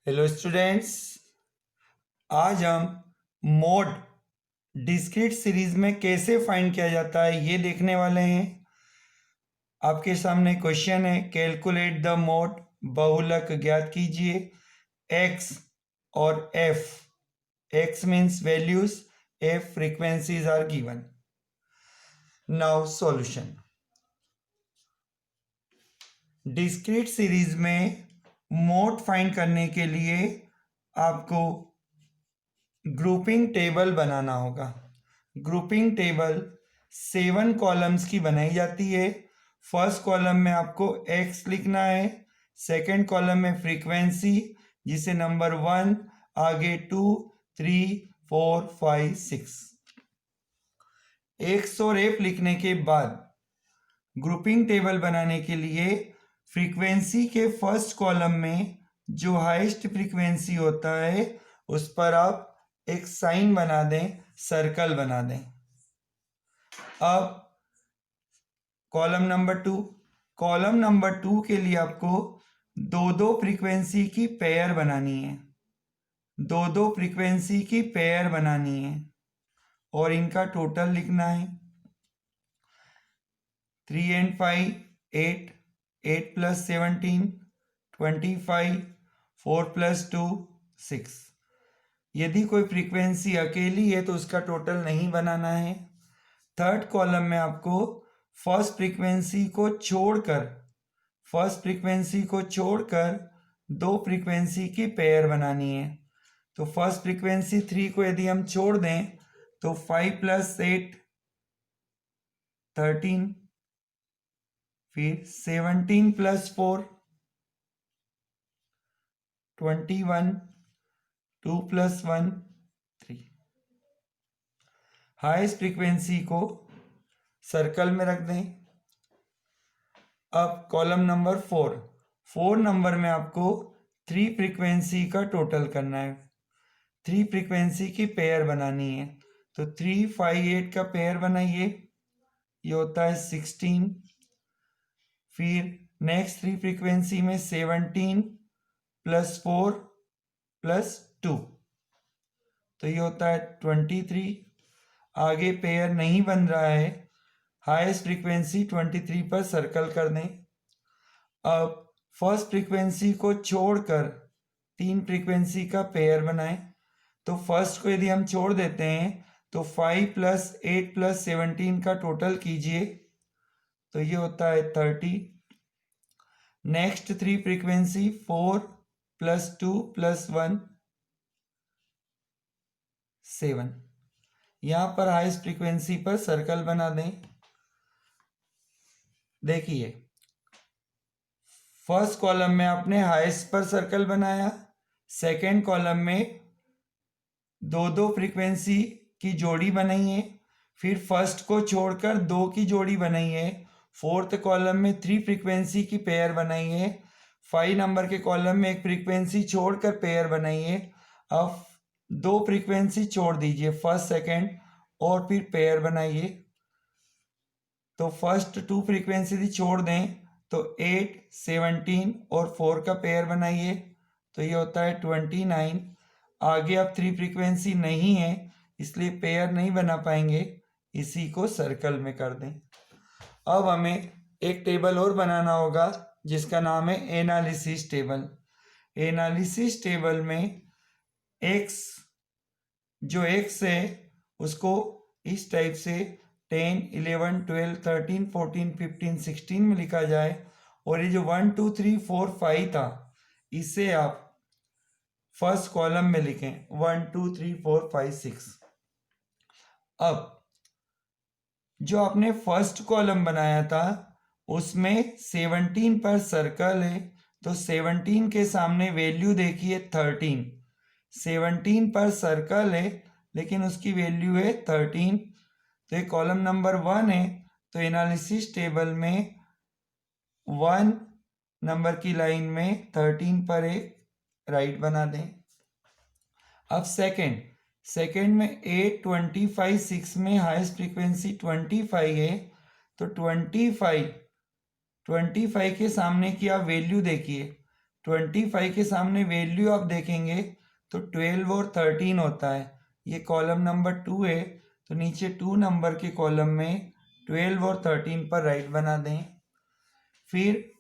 Hello students, आज हम mode discrete series में कैसे फाइंड किया जाता है ये देखने वाले हैं। आपके सामने क्वेश्चन है, कैलकुलेट द मोड, बहुलक ज्ञात कीजिए x और f। x means values, f frequencies are given. Now solution. Discrete series में मोड फाइंड करने के लिए आपको ग्रुपिंग टेबल बनाना होगा। ग्रुपिंग टेबल 7 कॉलम्स की बनाई जाती है। फर्स्ट कॉलम में आपको x लिखना है, सेकंड कॉलम में फ्रीक्वेंसी जिसे नंबर 1, आगे 2, 3, 4, 5, 6। x और f लिखने के बाद ग्रुपिंग टेबल बनाने के लिए फ्रीक्वेंसी के फर्स्ट कॉलम में जो हाईएस्ट फ्रीक्वेंसी होता है उस पर आप एक साइन बना दें, सर्कल बना दें। अब कॉलम नंबर 2 के लिए आपको दो फ्रीक्वेंसी की पेयर बनानी है, दो फ्रीक्वेंसी की पेयर बनानी है और इनका टोटल लिखना है। 3 and 5 8, 8 plus 17 25, 4 plus 2 6। यदि कोई फ्रीक्वेंसी अकेली है तो उसका टोटल नहीं बनाना है। थर्ड कॉलम में आपको फर्स्ट फ्रीक्वेंसी को छोड़कर दो फ्रीक्वेंसी की पेयर बनानी है। तो फर्स्ट फ्रीक्वेंसी 3 को यदि हम छोड़ दें तो 5 plus 8 13, फिर 17 plus 4 21, 2 plus 1 3। हाईएस्ट फ्रीक्वेंसी को सर्कल में रख दें। अब कॉलम नंबर 4 नंबर में आपको 3 फ्रीक्वेंसी का टोटल करना है, 3 फ्रीक्वेंसी की पेयर बनानी है। तो 3, 5, 8 का पेयर बनाइए, ये होता है 16। फिर नेक्स्ट 3 फ्रीक्वेंसी में 17 plus 4 plus 2 तो ये होता है 23। आगे पेयर नहीं बन रहा है, हाईएस्ट फ्रीक्वेंसी 23 पर सर्कल कर दें। अब फर्स्ट फ्रीक्वेंसी को छोड़कर 3 फ्रीक्वेंसी का पेयर बनाएं। तो फर्स्ट को यदि हम छोड़ देते हैं तो 5 plus 8 plus 17 का टोटल कीजिए, तो ये होता है 30। Next 3 frequency 4 plus 2 plus 1 7। यहां पर हाईएस्ट फ्रीक्वेंसी पर सर्कल बना दें। देखिए, फर्स्ट कॉलम में आपने हाईएस्ट पर सर्कल बनाया, सेकेंड कॉलम में दो फ्रीक्वेंसी की जोड़ी बनाई है, फिर फर्स्ट को छोड़कर 2 की जोड़ी बनाई है। फोर्थ कॉलम में 3 फ्रीक्वेंसी की पेयर बनाई है। 5 नंबर के कॉलम में एक फ्रीक्वेंसी छोड़कर पेयर बनाई है। अब 2 फ्रीक्वेंसी छोड़ दीजिए, फर्स्ट सेकेंड, और फिर पेयर बनाइए। तो फर्स्ट 2 फ्रीक्वेंसी छोड़ दें तो 8, 17 और 4 का पेयर बनाइए, तो ये होता है 29। आगे अब 3 फ्रीक्वेंसी नहीं है इसलिए पेयर नहीं बना पाएंगे, इसी को सर्कल में कर दें। अब हमें एक टेबल और बनाना होगा जिसका नाम है एनालिसिस टेबल। एनालिसिस टेबल में x है उसको इस टाइप से 10, 11, 12, 13, 14, 15, 16 में लिखा जाए, और ये जो 1, 2, 3, 4, 5 था इसे आप फर्स्ट कॉलम में लिखें 1, 2, 3, 4, 5, 6। अब जो आपने फर्स्ट कॉलम बनाया था उसमें 17 पर सर्कल है, तो 17 के सामने वैल्यू देखिए 13। 17 पर सर्कल है लेकिन उसकी वैल्यू है 13, तो ये कॉलम नंबर 1 है। तो एनालिसिस टेबल में 1 नंबर की लाइन में 13 पर एक राइट बना दें। अब सेकेंड में 8, 25, 6 में हाईएस्ट फ्रीक्वेंसी 25 है, तो 25 के सामने की आप वैल्यू देखिए 25 के सामने वैल्यू आप देखेंगे तो 12 और 13 होता है। ये कॉलम नंबर 2 है, तो नीचे 2 नंबर के कॉलम में 12 और 13 पर राइट बना दें। फिर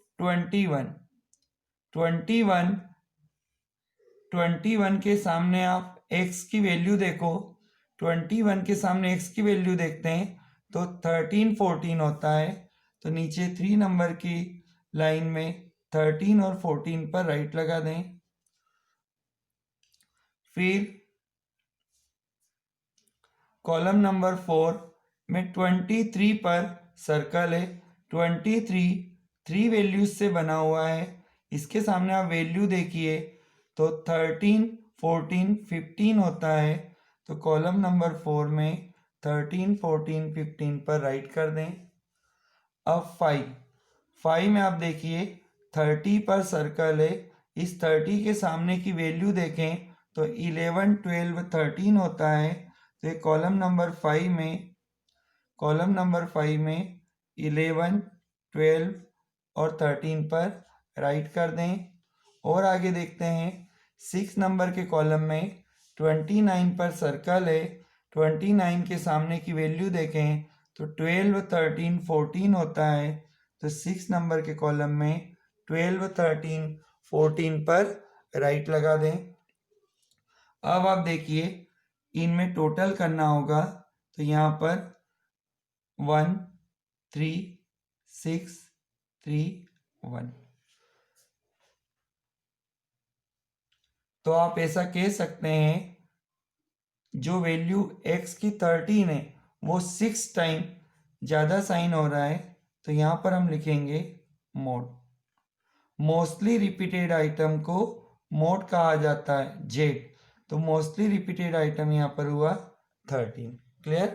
21 के सामने आप x की वैल्यू देखो। 21 के सामने x की वैल्यू देखते हैं तो 13 14 होता है, तो नीचे 3 नंबर की लाइन में 13 और 14 पर राइट लगा दें। फिर कॉलम नंबर 4 में 23 पर सर्कल है। 23 3 वैल्यूज से बना हुआ है। इसके सामने आप वैल्यू देखिए तो 13 14 15 होता है, तो कॉलम नंबर 4 में 13 14 15 पर राइट कर दें। अब 5 में आप देखिए 30 पर सर्कल है। इस 30 के सामने की वैल्यू देखें तो 11 12 13 होता है, तो ये कॉलम नंबर 5 में 11 12 और 13 पर राइट कर दें। और आगे देखते हैं 6 नंबर के कॉलम में 29 पर सर्कल है। 29 के सामने की वैल्यू देखें तो 12 13 14 होता है, तो 6 नंबर के कॉलम में 12 13 14 पर राइट लगा दें। अब आप देखिए इनमें टोटल करना होगा, तो यहाँ पर 1 3 6 3 1, तो आप ऐसा कह सकते हैं जो वैल्यू x की 13 है वो 6 टाइम ज़्यादा साइन हो रहा है, तो यहाँ पर हम लिखेंगे मोड। मोस्टली रिपीटेड आइटम को मोड कहा जाता है, जेड, तो मोस्टली रिपीटेड आइटम यहाँ पर हुआ 13। क्लियर?